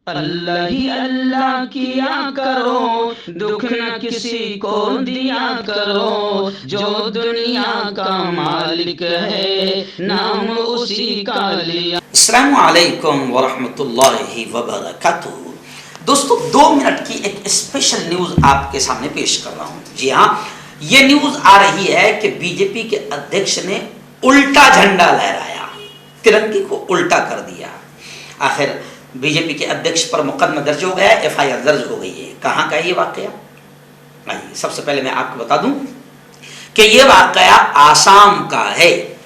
अल्लाह ही अल्लाह किया करो, दुख न किसी को दिया करो, जो दुनिया का मालिक है नाम उसी का लिया। अस्सलामु अलैकुम वरहमतुल्लाहि वबरकातुहू। दोस्तों, 2 मिनट की एक स्पेशल न्यूज आपके सामने पेश कर रहा हूं। जी हाँ, ये न्यूज आ रही है कि बीजेपी के अध्यक्ष ने उल्टा झंडा लहराया, तिरंगे को उल्टा कर दिया। आखिर बीजेपी के अध्यक्ष पर मुकदमा दर्ज हो गया, एफआईआर दर्ज हो गई है। कहां का ये वाकया? आइए सबसे पहले मैं आपको बता दूं कि ये वाकया आसाम का है।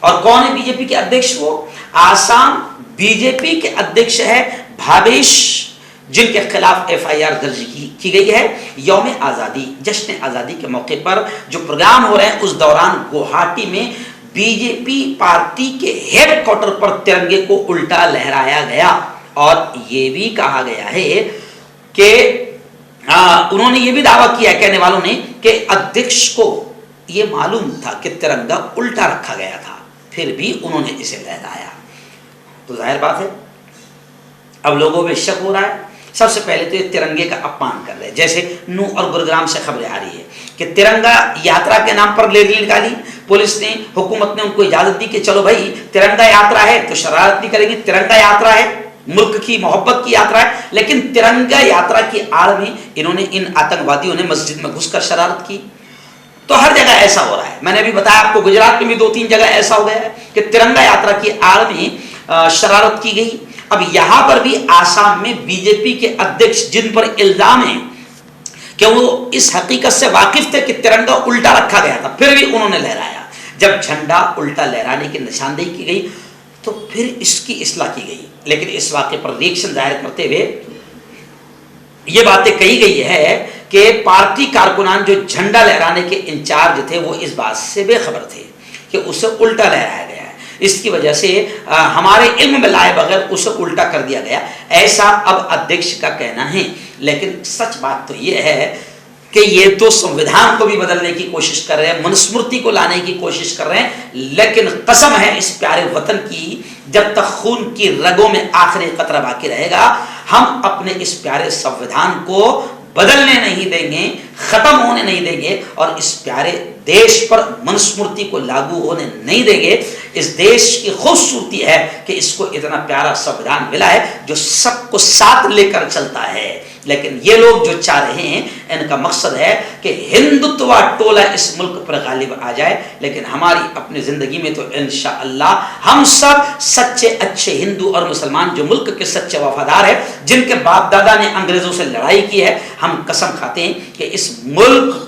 और कौन है बीजेपी के अध्यक्ष? वो आसाम बीजेपी के अध्यक्ष है भावेश, जिनके खिलाफ एफआईआर दर्ज की गई है। यौम आज़ादी, जश्न आज़ादी के मौके पर जो प्रोग्राम हो रहे हैं, उस दौरान गुवाहाटी में बीजेपी पार्टी के हेडक्वार्टर पर तिरंगे को उल्टा लहराया गया। और ये भी कहा गया है कि उन्होंने ये भी दावा किया, कहने वालों ने, कि अध्यक्ष को ये मालूम था कि तिरंगा उल्टा रखा गया था, फिर भी उन्होंने इसे लहराया। तो जाहिर बात है अब लोगों में शक हो रहा है। सबसे पहले तो ये तिरंगे का अपमान कर रहे हैं। जैसे नूह और गुरुग्राम से खबरें आ रही है कि तिरंगा यात्रा के नाम पर रैली निकाली, पुलिस ने, हुकूमत ने उनको इजाजत दी कि चलो भाई तिरंगा यात्रा है तो शरारत नहीं करेंगे, तिरंगा यात्रा है, मुल्क की मोहब्बत की यात्रा है। लेकिन तिरंगा यात्रा की आड़ में इन्होंने, इन आतंकवादियों ने मस्जिद में घुसकर शरारत की। तो हर जगह ऐसा हो रहा है। मैंने अभी बताया आपको, गुजरात में भी 2-3 जगह ऐसा हो गया है कि तिरंगा यात्रा की आड़ में शरारत की गई। अब यहां पर भी आसाम में बीजेपी के अध्यक्ष, जिन पर इल्जाम है कि वो इस हकीकत से वाकिफ थे कि तिरंगा उल्टा रखा गया था, फिर भी उन्होंने लहराया। जब झंडा उल्टा लहराने की निशानदेही की गई तो फिर इसकी इस्लाह की गई। लेकिन इस वाक़े पर रिएक्शन जाहिर करते हुए ये बातें कही गई है कि पार्टी कारकुनान जो झंडा लहराने के इंचार्ज थे, वो इस बात से बेखबर थे कि उसे उल्टा लहराया गया है। इसकी वजह से हमारे इल्म में लाए बगैर उसे उल्टा कर दिया गया, ऐसा अब अध्यक्ष का कहना है। लेकिन सच बात तो ये है कि ये तो संविधान को भी बदलने की कोशिश कर रहे हैं, मनुस्मृति को लाने की कोशिश कर रहे हैं। लेकिन कसम है इस प्यारे वतन की, जब तक खून की रगों में आखिरी कतरा बाकी रहेगा, हम अपने इस प्यारे संविधान को बदलने नहीं देंगे, खत्म होने नहीं देंगे, और इस प्यारे देश पर मनुस्मृति को लागू होने नहीं देंगे। इस देश की खूबसूरती है कि इसको इतना प्यारा संविधान मिला है जो सबको साथ लेकर चलता है। लेकिन ये लोग जो चाह रहे हैं, इनका मकसद है कि हिंदुत्व टोला इस मुल्क पर गालिब आ जाए। लेकिन हमारी अपनी जिंदगी में तो इंशाअल्लाह हम सब सच्चे अच्छे हिंदू और मुसलमान, जो मुल्क के सच्चे वफादार है, जिनके बाप दादा ने अंग्रेजों से लड़ाई की है, हम कसम खाते हैं कि इस मुल्क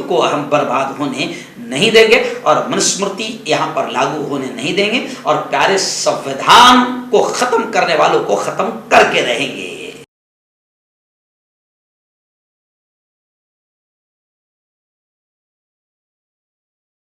को हम बर्बाद होने नहीं देंगे और मनुस्मृति यहाँ पर लागू होने नहीं देंगे, और प्यारे संविधान को खत्म करने वालों को खत्म करके रहेंगे।